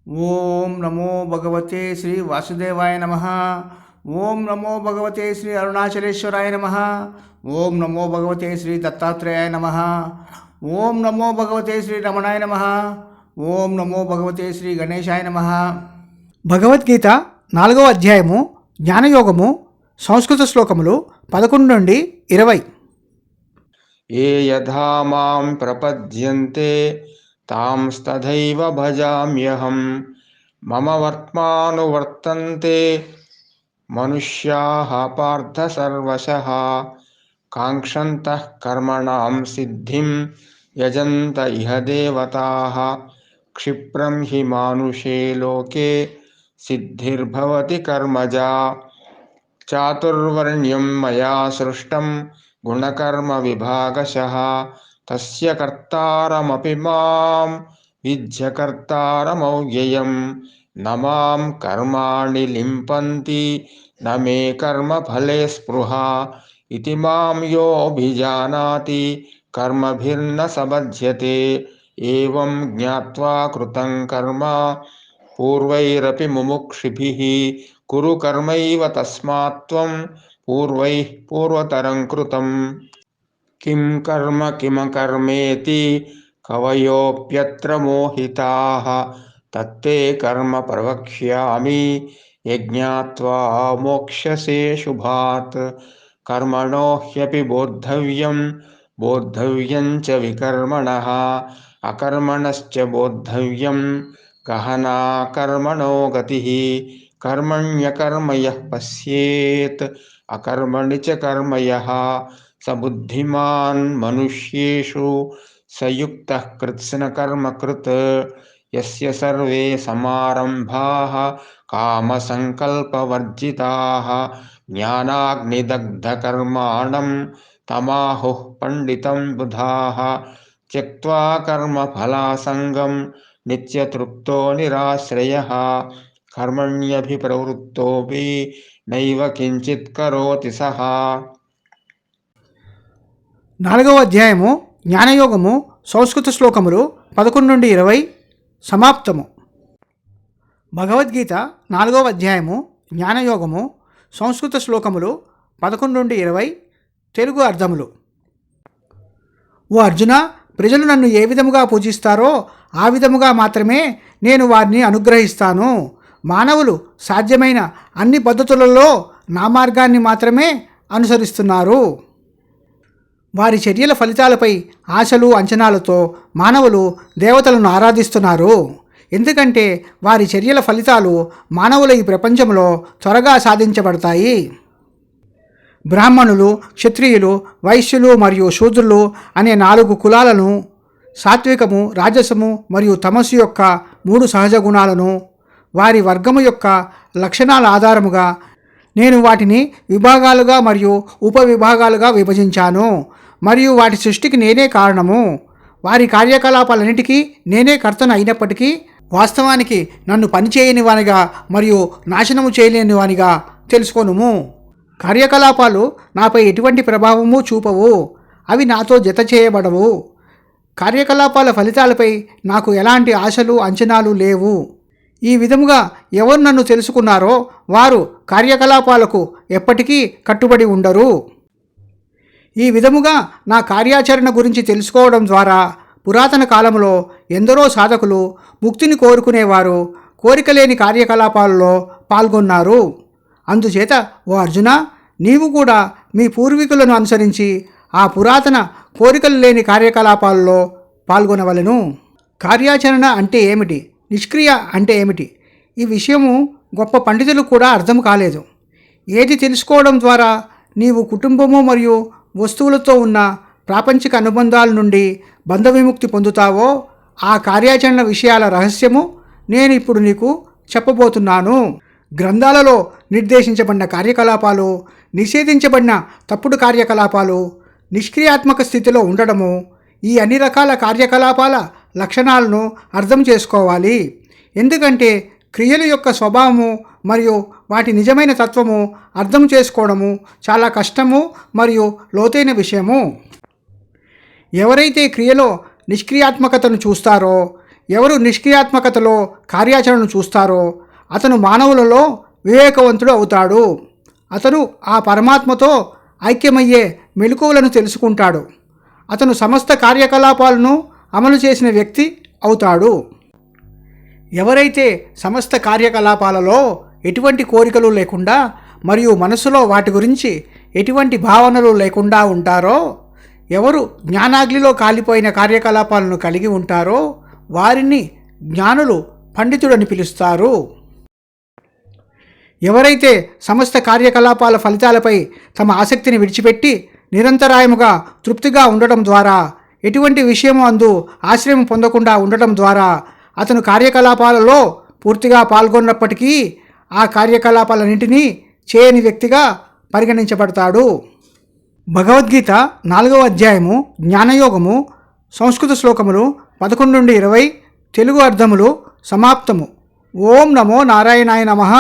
ఓం నమో భగవతే శ్రీ వాసుదేవాయ నమ. ఓం నమో భగవతే శ్రీ అరుణాచలేశ్వరాయ నమ. ఓం నమో భగవతే శ్రీ దత్తాత్రేయాయ నమ. ఓం నమో భగవతే శ్రీ రమణాయ నమ. ఓం నమో భగవతే శ్రీ గణేశాయ నమ. భగవద్గీత 4వ అధ్యాయము జ్ఞానయోగము సంస్కృత శ్లోకములు 11 నుండి 20. ఏ యథా మాం ప్రపద్యంతే తాంస్తథైవ భజామ్యహం మమ వర్త్మానువర్తంతే మనుష్యాః పార్థ సర్వశః కాంక్షन्तః కర్మణాం సిద్ధిం యజంత ఇహ దేవతాః క్షిప్రం హి మానుషే లోకే సిద్ధిర్భవతి కర్మజా చాతుర్వర్ణ్యం మయా సృష్టం గుణకర్మ విభాగశః తస్య కర్తారమపి మాం విద్య కర్తారమవ్యయం న మాం కర్మాణి లింపంతి న మే కర్మఫలే స్పృహ ఇతి మాం యోభిజానాతి కర్మభిర్న సబధ్యతే ఏవం జ్ఞాత్వా కృతం కర్మ పూర్వైరపి ముముక్షిభిః కురు కర్మైవ తస్మాత్ త్వం పూర్వైః పూర్వతరం కృతం కిం కర్మ కిమకర్మేతి కవయోప్యత్ర మోహితాః తత్తే కర్మ ప్రవక్ష్యామి యజ్ఞాత్వా మోక్ష్యసే శుభాత్ కర్మణో హ్యపి బోద్ధవ్యం బోద్ధవ్యం చ వికర్మణః అకర్మణశ్చ బోద్ధవ్యం గహనా కర్మణో గతిః కర్మణ్యకర్మ యః పశ్యేత్ అకర్మణి చ కర్మ యః స బుద్ధిమాన్ మనుష్యేషు సయుక్తః కృత్స్న కృత్ యస్య సర్వే సమారంభాః కామసంకల్పవర్జితాః జ్ఞానాగ్నిదగ్ధకర్మాణం తమాహుః పండితం బుధాః త్యక్త్వా కర్మఫలాసంగం నిత్యతృప్తో నిరాశ్రయః కర్మణ్యభిప్రవృత్తోపి నైవ కించిత్ కరోతి సహ. 4వ అధ్యాయము జ్ఞానయోగము సంస్కృత శ్లోకములు 11 నుండి 20 సమాప్తము. భగవద్గీత 4వ అధ్యాయము జ్ఞానయోగము సంస్కృత శ్లోకములు 11 నుండి 20 తెలుగు అర్థములు. ఓ అర్జున, ప్రజలు నన్ను ఏ విధముగా పూజిస్తారో ఆ విధముగా మాత్రమే నేను వారిని అనుగ్రహిస్తాను. మానవులు సాధ్యమైన అన్ని పద్ధతులలో నా మార్గాన్ని మాత్రమే అనుసరిస్తున్నారు. వారి చర్యల ఫలితాలపై ఆశలు అంచనాలతో మానవులు దేవతలను ఆరాధిస్తున్నారు. ఎందుకంటే వారి చర్యల ఫలితాలు మానవుల ఈ ప్రపంచంలో త్వరగా సాధించబడతాయి. బ్రాహ్మణులు, క్షత్రియులు, వైశ్యులు మరియు శూద్రులు అనే 4 కులాలను, సాత్వికము, రాజసము మరియు తమస్సు యొక్క 3 సహజ గుణాలను, వారి వర్గము యొక్క లక్షణాల ఆధారముగా నేను వాటిని విభాగాలుగా మరియు ఉపవిభాగాలుగా విభజించాను. మరియు వాటి సృష్టికి నేనే కారణము. వారి కార్యకలాపాలన్నిటికీ నేనే కర్తను అయినప్పటికీ వాస్తవానికి నన్ను పనిచేయని వానిగా మరియు నాశనము చేయలేని వానిగా తెలుసుకోనుము. కార్యకలాపాలు నాపై ఎటువంటి ప్రభావము చూపవు. అవి నాతో జత చేయబడవు. కార్యకలాపాల ఫలితాలపై నాకు ఎలాంటి ఆశలు అంచనాలు లేవు. ఈ విధముగా ఎవరు నన్ను తెలుసుకున్నారో వారు కార్యకలాపాలకు ఎప్పటికీ కట్టుబడి ఉండరు. ఈ విధముగా నా కార్యాచరణ గురించి తెలుసుకోవడం ద్వారా పురాతన కాలంలో ఎందరో సాధకులు ముక్తిని కోరుకునేవారు కోరిక లేని కార్యకలాపాలలో పాల్గొన్నారు. అందుచేత ఓ అర్జున, నీవు కూడా మీ పూర్వీకులను అనుసరించి ఆ పురాతన కోరికలు లేని కార్యకలాపాలలో పాల్గొనవలెను. కార్యాచరణ అంటే ఏమిటి, నిష్క్రియ అంటే ఏమిటి, ఈ విషయము గొప్ప పండితులకు కూడా అర్థం కాలేదు. ఏది తెలుసుకోవడం ద్వారా నీవు కుటుంబము మరియు వస్తువులతో ఉన్న ప్రాపంచిక అనుబంధాల నుండి బంధ విముక్తి పొందుతావో ఆ కార్యాచరణ విషయాల రహస్యము నేను ఇప్పుడు నీకు చెప్పబోతున్నాను. గ్రంథాలలో నిర్దేశించబడిన కార్యకలాపాలు, నిషేధించబడిన తప్పుడు కార్యకలాపాలు, నిష్క్రియాత్మక స్థితిలో ఉండడము, ఈ అన్ని రకాల కార్యకలాపాల లక్షణాలను అర్థం చేసుకోవాలి. ఎందుకంటే క్రియల యొక్క స్వభావము మరియు వాటి నిజమైన తత్వము అర్థం చేసుకోవడము చాలా కష్టము మరియు లోతైన విషయము. ఎవరైతే క్రియలో నిష్క్రియాత్మకతను చూస్తారో, ఎవరు నిష్క్రియాత్మకతలో కార్యాచరణను చూస్తారో అతను మానవులలో వివేకవంతుడు అవుతాడు. అతను ఆ పరమాత్మతో ఐక్యమయ్యే మెలకువలను తెలుసుకుంటాడు. అతను సమస్త కార్యకలాపాలను అమలు చేసిన వ్యక్తి అవుతాడు. ఎవరైతే సమస్త కార్యకలాపాలలో ఎటువంటి కోరికలు లేకుండా మరియు మనసులో వాటి గురించి ఎటువంటి భావనలు లేకుండా ఉంటారో, ఎవరు జ్ఞానాగ్నిలో కాలిపోయిన కార్యకలాపాలను కలిగి ఉంటారో వారిని జ్ఞానులు పండితుడని పిలుస్తారు. ఎవరైతే సమస్త కార్యకలాపాల ఫలితాలపై తమ ఆసక్తిని విడిచిపెట్టి నిరంతరాయముగా తృప్తిగా ఉండటం ద్వారా, ఎటువంటి విషయము అందు ఆశ్రయం పొందకుండా ఉండటం ద్వారా అతను కార్యకలాపాలలో పూర్తిగా పాల్గొన్నప్పటికీ ఆ కార్యకలాపాలన్నింటినీ చేయని వ్యక్తిగా పరిగణించబడతాడు. భగవద్గీత 4వ అధ్యాయము జ్ఞానయోగము సంస్కృత శ్లోకములు 11-20 తెలుగు అర్థములు సమాప్తము. ఓం నమో నారాయణాయ నమః.